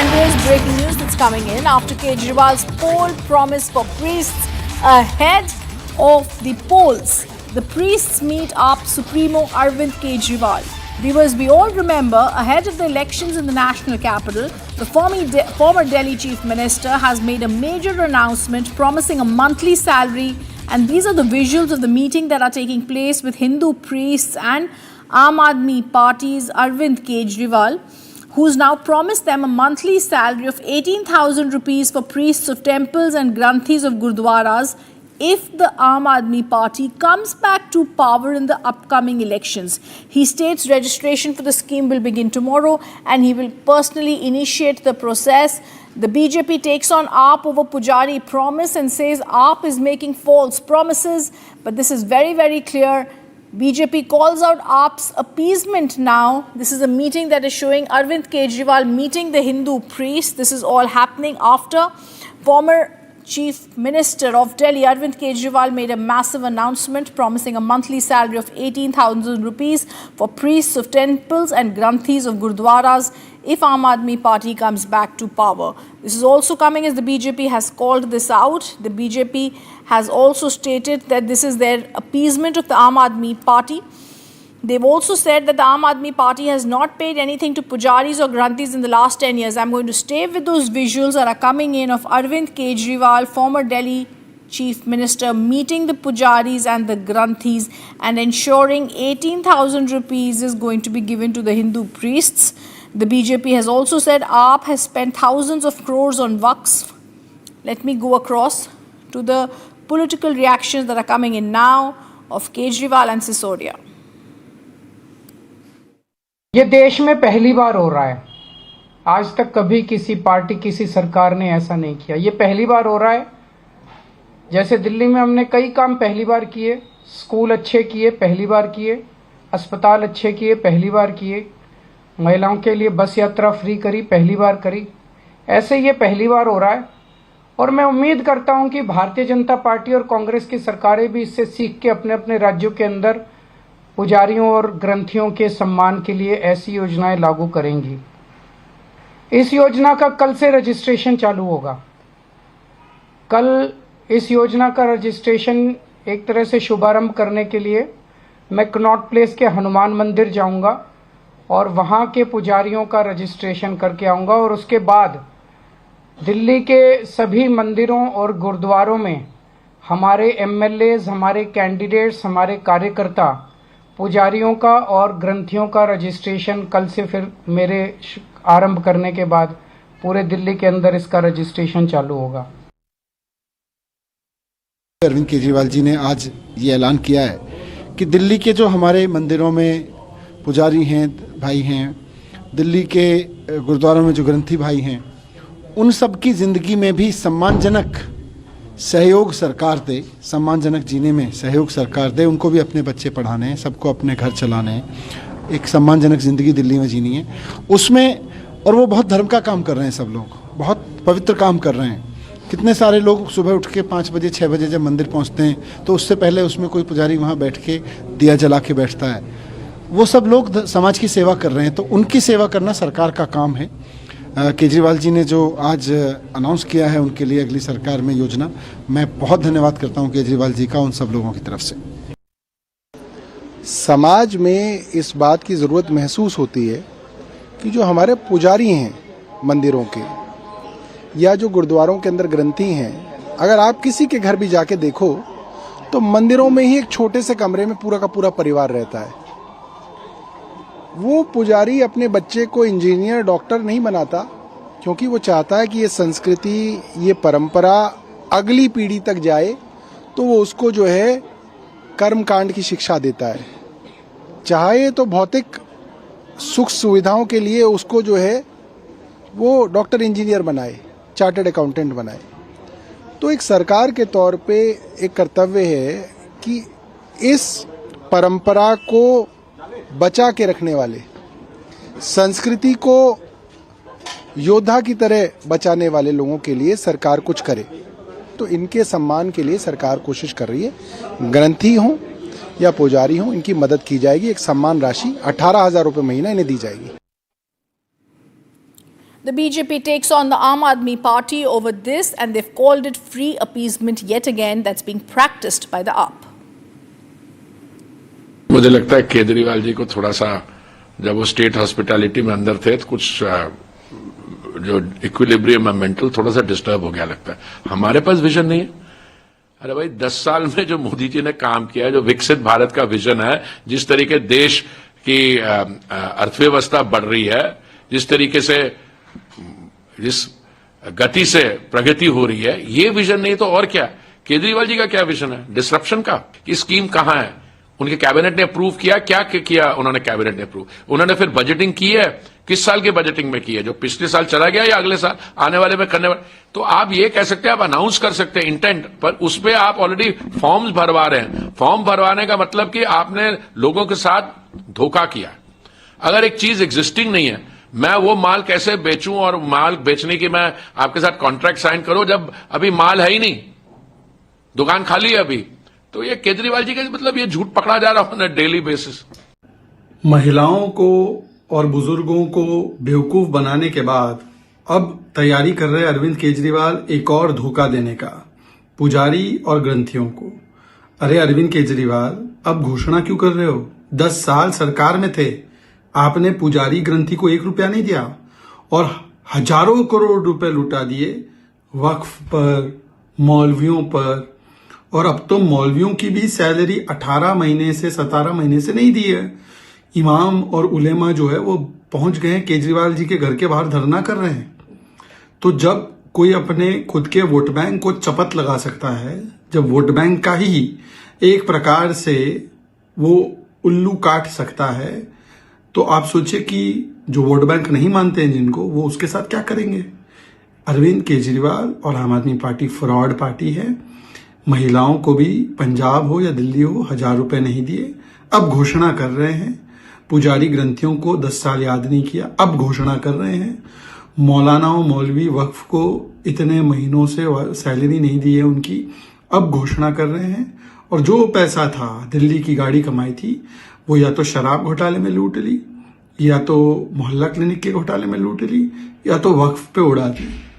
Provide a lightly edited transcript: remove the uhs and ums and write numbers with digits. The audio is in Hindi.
And there's breaking news that's coming in after Kejriwal's poll promise for priests ahead of the polls. The priests meet up Supremo Arvind Kejriwal. Viewers, we all remember, ahead of the elections in the national capital, the former Delhi Chief Minister has made a major announcement promising a monthly salary, and these are the visuals of the meeting that are taking place with Hindu priests and Aam Aadmi Party's Arvind Kejriwal, who's now promised them a monthly salary of 18,000 rupees for priests of temples and granthis of gurdwaras if the Aam Aadmi Party comes back to power in the upcoming elections. He states registration for the scheme will begin tomorrow and he will personally initiate the process. The BJP takes on AAP over Pujari promise and says AAP is making false promises, but this is very, very clear. BJP calls out AAP's appeasement now. This is a meeting that is showing Arvind Kejriwal meeting the Hindu priest. This is all happening after former Chief Minister of Delhi, Arvind Kejriwal, made a massive announcement promising a monthly salary of 18,000 rupees for priests of temples and granthis of gurdwaras if Aam Aadmi Party comes back to power. This is also coming as the BJP has called this out. The BJP has also stated that this is their appeasement of the Aam Aadmi Party. They've also said that the Aam Aadmi Party has not paid anything to pujaris or granthis in the last 10 years. I'm going to stay with those visuals that are coming in of Arvind Kejriwal, former Delhi Chief Minister, meeting the pujaris and the granthis and ensuring 18,000 rupees is going to be given to the Hindu priests. The BJP has also said AAP has spent thousands of crores on Waqf. Let me go across to the political reactions that are coming in now of Kejriwal and Sisodia. ये देश में पहली बार हो रहा है। आज तक कभी किसी पार्टी, किसी सरकार ने ऐसा नहीं किया। ये पहली बार हो रहा है। जैसे दिल्ली में हमने कई काम पहली बार किए, स्कूल अच्छे किए, पहली बार किए, अस्पताल अच्छे किए, पहली बार किए, महिलाओं के लिए बस यात्रा फ्री करी, पहली बार करी। ऐसे ये पहली बार हो रहा है और मैं उम्मीद करता हूं कि भारतीय जनता पार्टी और कांग्रेस की सरकारें भी इससे सीख के अपने अपने राज्यों के अंदर पुजारियों और ग्रंथियों के सम्मान के लिए ऐसी योजनाएं लागू करेंगी। इस योजना का कल से रजिस्ट्रेशन चालू होगा। कल इस योजना का रजिस्ट्रेशन एक तरह से शुभारंभ करने के लिए मैं कनॉट प्लेस के हनुमान मंदिर जाऊंगा और वहां के पुजारियों का रजिस्ट्रेशन करके आऊंगा और उसके बाद दिल्ली के सभी मंदिरों और गुरुद्वारों में हमारे एमएलएज, हमारे कैंडिडेट्स, हमारे कार्यकर्ता पुजारियों का और ग्रंथियों का रजिस्ट्रेशन कल से फिर मेरे आरंभ करने के बाद पूरे दिल्ली के अंदर इसका रजिस्ट्रेशन चालू होगा। अरविंद केजरीवाल जी ने आज ये ऐलान किया है कि दिल्ली के जो हमारे मंदिरों में पुजारी हैं, भाई हैं, दिल्ली के गुरुद्वारों में जो ग्रंथी भाई हैं, उन सब की ज़िंदगी में भी सम्मानजनक सहयोग सरकार दे, सम्मानजनक जीने में सहयोग सरकार दे। उनको भी अपने बच्चे पढ़ाने हैं, सबको अपने घर चलाने हैं, एक सम्मानजनक ज़िंदगी दिल्ली में जीनी है उसमें। और वो बहुत धर्म का काम कर रहे हैं, सब लोग बहुत पवित्र काम कर रहे हैं। कितने सारे लोग सुबह उठ के 5 बजे 6 बजे जब मंदिर पहुंचते हैं तो उससे पहले उसमें कोई पुजारी वहाँ बैठ के दिया जला के बैठता है। वो सब लोग समाज की सेवा कर रहे हैं, तो उनकी सेवा करना सरकार का काम है। केजरीवाल जी ने जो आज अनाउंस किया है उनके लिए अगली सरकार में योजना, मैं बहुत धन्यवाद करता हूं केजरीवाल जी का, उन सब लोगों की तरफ से। समाज में इस बात की ज़रूरत महसूस होती है कि जो हमारे पुजारी हैं मंदिरों के या जो गुरुद्वारों के अंदर ग्रंथी हैं, अगर आप किसी के घर भी जाके देखो तो मंदिरों में ही एक छोटे से कमरे में पूरा का पूरा परिवार रहता है। वो पुजारी अपने बच्चे को इंजीनियर, डॉक्टर नहीं बनाता, क्योंकि वो चाहता है कि ये संस्कृति, ये परंपरा अगली पीढ़ी तक जाए, तो वो उसको जो है कर्मकांड की शिक्षा देता है। चाहे तो भौतिक सुख सुविधाओं के लिए उसको जो है वो डॉक्टर, इंजीनियर बनाए, चार्टर्ड अकाउंटेंट बनाए। तो एक सरकार के तौर पे एक कर्तव्य है कि इस परंपरा को बचा के रखने वाले, संस्कृति को योद्धा की तरह बचाने वाले लोगों के लिए सरकार कुछ करे। तो इनके सम्मान के लिए सरकार कोशिश कर रही है। ग्रंथी हों या पुजारी हों, इनकी मदद की जाएगी। एक सम्मान राशि 18,000 रुपये महीना इन्हें दी जाएगी। The BJP takes on the Aam Aadmi Party over this, and they've called it free appeasement yet again that's being practiced by the AAP. मुझे लगता है केजरीवाल जी को थोड़ा सा, जब वो स्टेट हॉस्पिटैलिटी में अंदर थे, तो कुछ जो इक्विलिब्रियम है मेंटल थोड़ा सा डिस्टर्ब हो गया लगता है। हमारे पास विजन नहीं है। अरे भाई 10 साल में जो मोदी जी ने काम किया है, जो विकसित भारत का विजन है, जिस तरीके देश की अर्थव्यवस्था बढ़ रही है, जिस तरीके से जिस गति से प्रगति हो रही है, ये विजन नहीं तो और क्या? केजरीवाल जी का क्या विजन है? डिसरप्शन का। कि स्कीम कहां है? उनके कैबिनेट ने अप्रूव किया? क्या किया उन्होंने? कैबिनेट ने अप्रूव। उन्होंने फिर बजटिंग की है? किस साल की बजटिंग में की है? जो पिछले साल चला गया या अगले साल आने वाले में करने वाले? तो आप ये कह सकते हैं, आप अनाउंस कर सकते हैं इंटेंट, पर उस पर आप ऑलरेडी फॉर्म्स भरवा रहे हैं। फॉर्म भरवाने का मतलब कि आपने लोगों के साथ धोखा किया। अगर एक चीज एग्जिस्टिंग नहीं है, मैं वो माल कैसे बेचूं और माल बेचने की मैं आपके साथ कॉन्ट्रैक्ट साइन करूं जब अभी माल है ही नहीं, दुकान खाली है अभी? तो ये केजरीवाल जी का मतलब ये झूठ पकड़ा जा रहा है डेली बेसिस। महिलाओं को और बुजुर्गों को बेवकूफ बनाने के बाद अब तैयारी कर रहे अरविंद केजरीवाल एक और धोखा देने का पुजारी और ग्रंथियों को। अरे अरविंद केजरीवाल, अब घोषणा क्यों कर रहे हो? 10 साल सरकार में थे, आपने पुजारी ग्रंथि को 1 रुपया नहीं दिया और हजारों करोड़ रुपए लुटा दिए वक्फ पर, मौलवियों पर। और अब तो मौलवियों की भी सैलरी 18 महीने से 17 महीने से नहीं दी है। इमाम और उलेमा जो है वो पहुंच गए हैं, केजरीवाल जी के घर के बाहर धरना कर रहे हैं। तो जब कोई अपने खुद के वोट बैंक को चपत लगा सकता है, जब वोट बैंक का ही एक प्रकार से वो उल्लू काट सकता है, तो आप सोचिए कि जो वोट बैंक नहीं मानते हैं जिनको, वो उसके साथ क्या करेंगे। अरविंद केजरीवाल और आम आदमी पार्टी फ्रॉड पार्टी है। महिलाओं को भी पंजाब हो या दिल्ली हो 1000 रुपए नहीं दिए, अब घोषणा कर रहे हैं। पुजारी ग्रंथियों को 10 साल याद नहीं किया, अब घोषणा कर रहे हैं। मौलानाओं मौलवी वक्फ को इतने महीनों से सैलरी नहीं दी है उनकी, अब घोषणा कर रहे हैं। और जो पैसा था दिल्ली की गाड़ी कमाई थी, वो या तो शराब घोटाले में लूट ली, या तो मोहल्ला क्लिनिक के घोटाले में लूट ली, या तो वक्फ पे उड़ा दी।